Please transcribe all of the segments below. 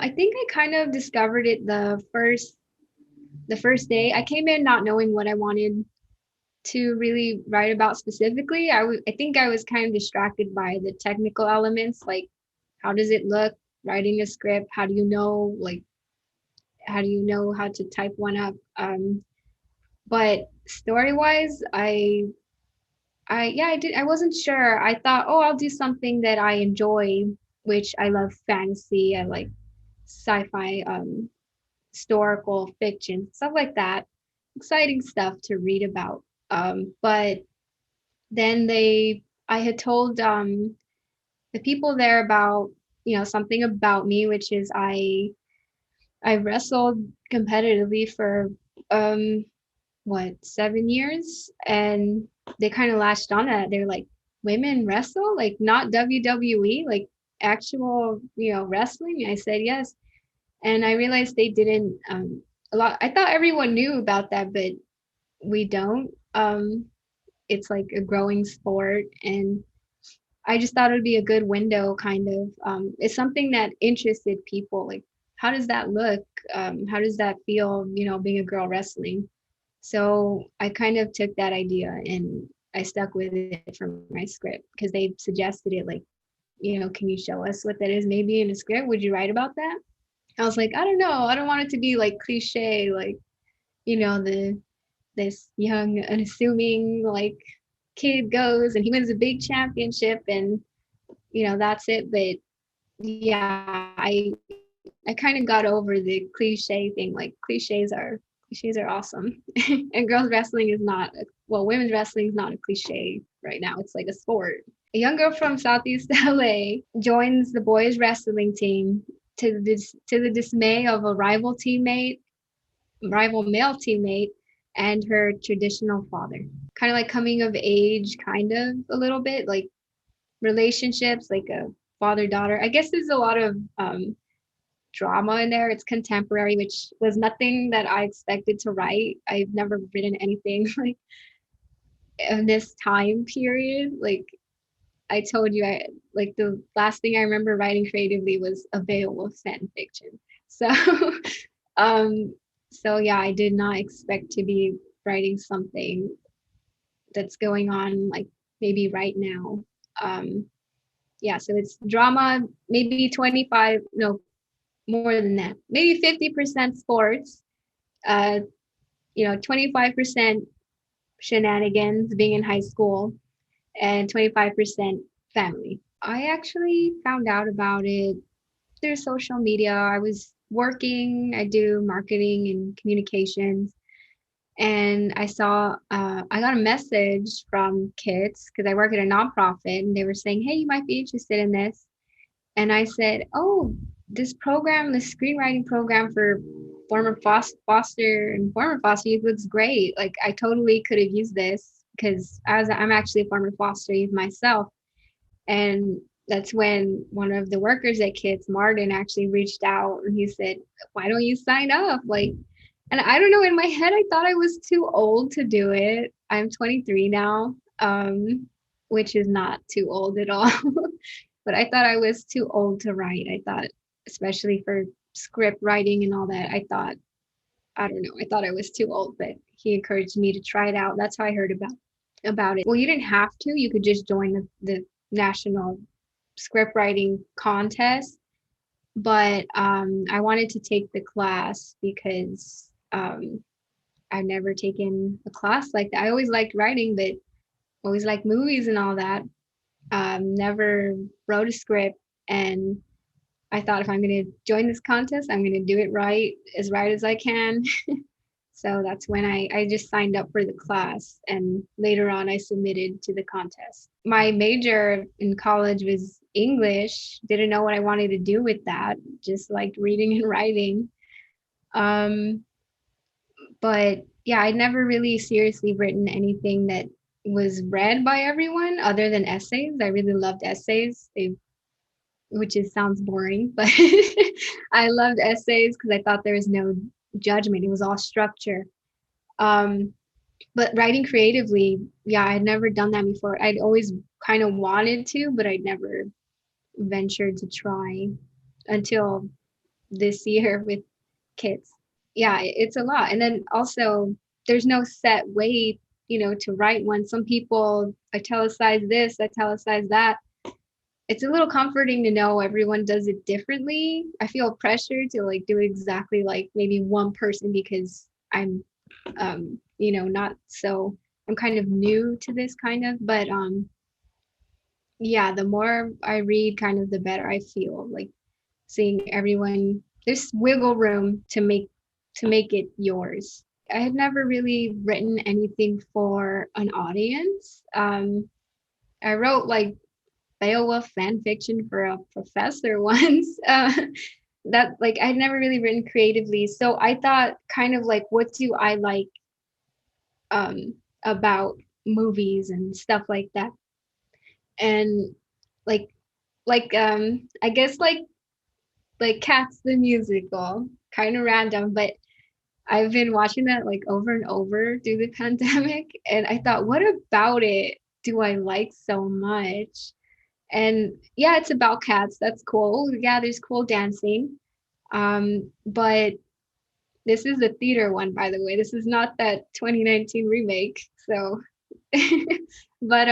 I think I kind of discovered it the first day. I came in not knowing what I wanted to really write about specifically. I think I was kind of distracted by the technical elements, like how does it look writing a script? How do you know how to type one up? But story wise, I wasn't sure. I thought, oh, I'll do something that I enjoy, which I love fantasy. I like sci-fi, historical fiction, stuff like that. Exciting stuff to read about. But then I had told the people there about, something about me, which is I wrestled competitively for um what, 7 years, and they kind of latched on that. They're like, women wrestle, like not WWE, like actual, wrestling. I said yes, and I realized they didn't. A lot. I thought everyone knew about that, but we don't. It's like a growing sport, and I just thought it would be a good window, kind of. It's something that interested people. Like, how does that look? How does that feel? Being a girl wrestling. So I kind of took that idea and I stuck with it for my script because they suggested it, like, can you show us what that is maybe in a script? Would you write about that? I was like, I don't know. I don't want it to be like cliche, like, the this young, unassuming like kid goes and he wins a big championship and that's it. But yeah, I kind of got over the cliche thing. Like cliches are awesome, and girls wrestling is not. Well, women's wrestling is not a cliche right now. It's like a sport. A young girl from Southeast LA joins the boys wrestling team to the dismay of a rival male teammate, and her traditional father. Kind of like coming of age, kind of a little bit like relationships, like a father daughter. I guess there's a lot of drama in there. It's contemporary, which was nothing that I expected to write. I've never written anything like in this time period. Like I told you, I like the last thing I remember writing creatively was a Beowulf fan fiction. So, um, so yeah, I did not expect to be writing something that's going on like maybe right now. Um, yeah, so it's drama, maybe 25, no, more than that, maybe 50% sports, 25% shenanigans being in high school, and 25% family. I actually found out about it through social media. I was working, I do marketing and communications, and I got a message from kids because I work at a nonprofit, and they were saying, hey, you might be interested in this. And I said, oh, this screenwriting program for former foster and former foster youth looks great. Like I totally could have used this because as I'm actually a former foster youth myself. And that's when one of the workers at Kids, Martin, actually reached out and he said, why don't you sign up? Like, and I don't know, in my head, I thought I was too old to do it. I'm 23 now, which is not too old at all. But I thought I was too old to write. I thought, especially for script writing and all that, I don't know, I thought I was too old, but he encouraged me to try it out. That's how I heard about it. Well, you didn't have to. You could just join the national script writing contest. But I wanted to take the class because I've never taken a class like that. I always liked writing, but always liked movies and all that. Never wrote a script, and I thought if I'm going to join this contest, I'm going to do it right as I can. So that's when I just signed up for the class, and later on I submitted to the contest. My major in college was English. Didn't know what I wanted to do with that. Just liked reading and writing. Um, but yeah, I'd never really seriously written anything that was read by everyone other than essays. I really loved essays. Sounds boring, but I loved essays because I thought there was no judgment. It was all structure. Um, but writing creatively, yeah, I'd never done that before. I'd always kind of wanted to, but I'd never ventured to try until this year with kids. Yeah, it's a lot. And then also there's no set way, to write one. Some people italicize this, italicize that. It's a little comforting to know everyone does it differently. I feel pressure to like do exactly like maybe one person because I'm not so I'm kind of new to this kind of, but yeah, the more I read kind of the better I feel. Like seeing everyone there's wiggle room to make it yours. I had never really written anything for an audience. I wrote like Beowulf fan fiction for a professor once. That like I'd never really written creatively, so I thought kind of like, what do I like about movies and stuff like that, and like I guess like Cats the musical, kind of random, but I've been watching that like over and over through the pandemic, and I thought, what about it do I like so much? And yeah, it's about cats. That's cool. Yeah, there's cool dancing. But this is the theater one, by the way. This is not that 2019 remake. So, but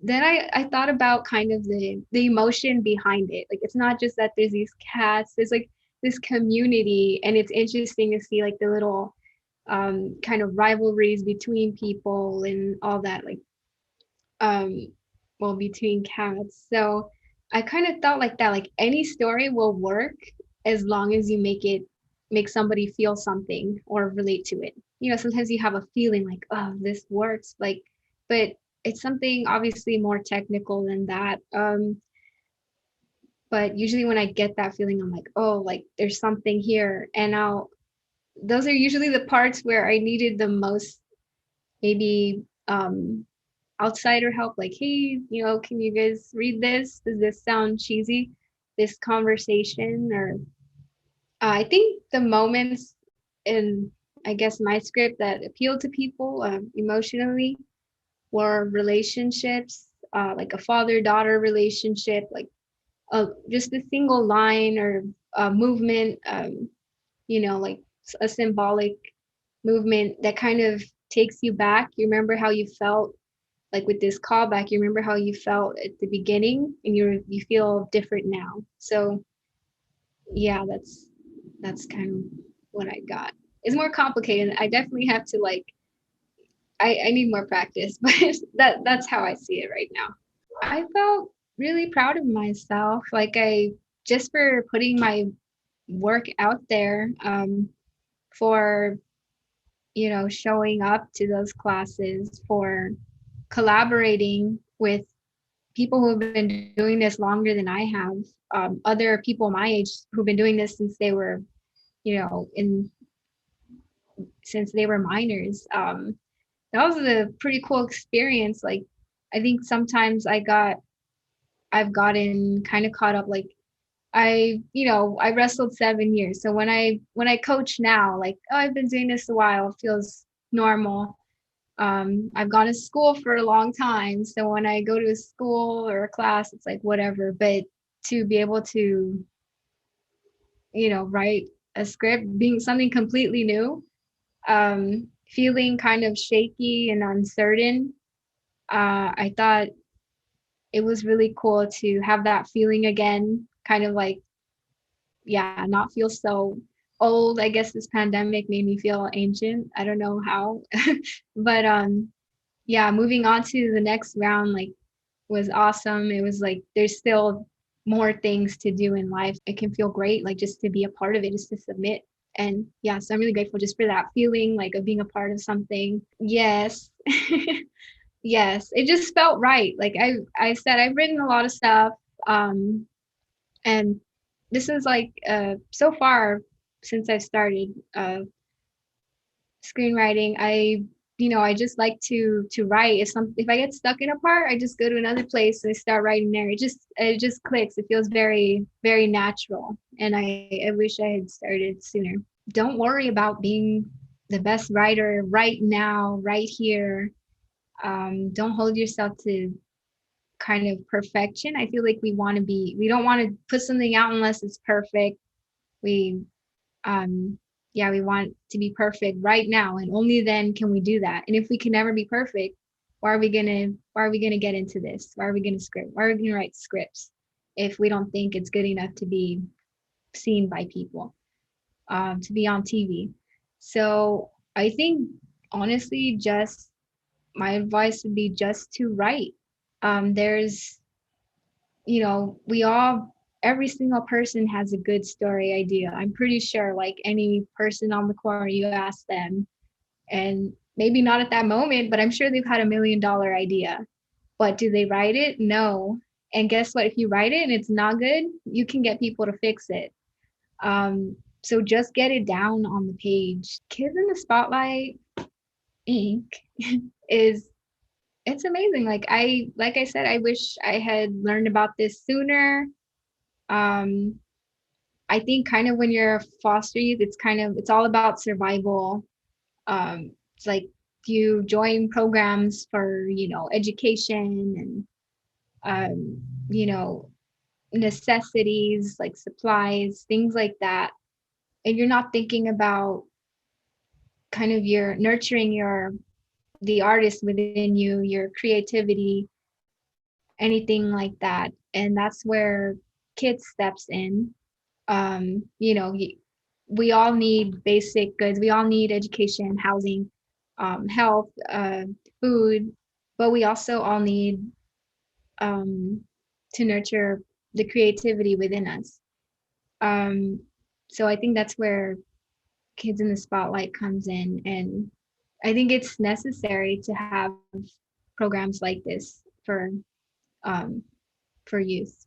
then I thought about kind of the emotion behind it. Like it's not just that there's these cats. There's like this community, and it's interesting to see like the little kind of rivalries between people and all that. Like um well, between cats. So I kind of thought like that, like any story will work as long as you make somebody feel something or relate to it. Sometimes you have a feeling like, oh, this works, like, but it's something obviously more technical than that. But usually when I get that feeling, I'm like, oh, like there's something here. And those are usually the parts where I needed the most, maybe outsider help, like, hey, can you guys read this? Does this sound cheesy? This conversation, or I think the moments in, I guess, my script that appealed to people emotionally were relationships, like a father-daughter relationship, like just a single line or a movement, like a symbolic movement that kind of takes you back. You remember how you felt like with this callback, you remember how you felt at the beginning, and you feel different now. So yeah, that's kind of what I got. It's more complicated. I definitely have to like I need more practice, but that's how I see it right now. I felt really proud of myself. Like I just for putting my work out there, for showing up to those classes, for collaborating with people who have been doing this longer than I have, other people my age who've been doing this since they were, in since they were minors. That was a pretty cool experience. Like, I think sometimes I've gotten kind of caught up. Like, I wrestled 7 years. So when I coach now, like, oh, I've been doing this a while, it feels normal. I've gone to school for a long time, so when I go to a school or a class, it's like whatever. But to be able to, write a script, being something completely new, feeling kind of shaky and uncertain, I thought it was really cool to have that feeling again, kind of like, yeah, not feel so old. I guess this pandemic made me feel ancient. I don't know how, but yeah, moving on to the next round, like, was awesome. It was like there's still more things to do in life. It can feel great, like just to be a part of it, just to submit. And yeah, so I'm really grateful just for that feeling like of being a part of something. Yes. Yes. It just felt right. Like I said, I've written a lot of stuff. And this is like so far since I started screenwriting, I just like to write. If I get stuck in a part, I just go to another place and I start writing there. It just clicks. It feels very, very natural. And I wish I had started sooner. Don't worry about being the best writer right now, right here. Don't hold yourself to kind of perfection. I feel like we don't want to put something out unless it's perfect. We yeah, we want to be perfect right now, and only then can we do that. And if we can never be perfect, why are we gonna get into this? Why are we gonna script? Why are we gonna write scripts if we don't think it's good enough to be seen by people, to be on TV? So I think honestly, just my advice would be just to write. There's, we all, every single person has a good story idea. I'm pretty sure, like any person on the corner, you ask them, and maybe not at that moment, but I'm sure they've had $1 million idea. But do they write it? No. And guess what? If you write it and it's not good, you can get people to fix it. So just get it down on the page. Kids in the Spotlight Inc. is it's amazing. Like I said, I wish I had learned about this sooner. Um, I think kind of when you're a foster youth, it's all about survival. It's like you join programs for, education and you know, necessities like supplies, things like that. And you're not thinking about kind of your nurturing the artist within you, your creativity, anything like that. And that's where kids steps in. um you know y- we all need basic goods, we all need education, housing, health, food, but we also all need um to nurture the creativity within us. um so I think that's where Kids in the Spotlight comes in, and I think it's necessary to have programs like this um for youth.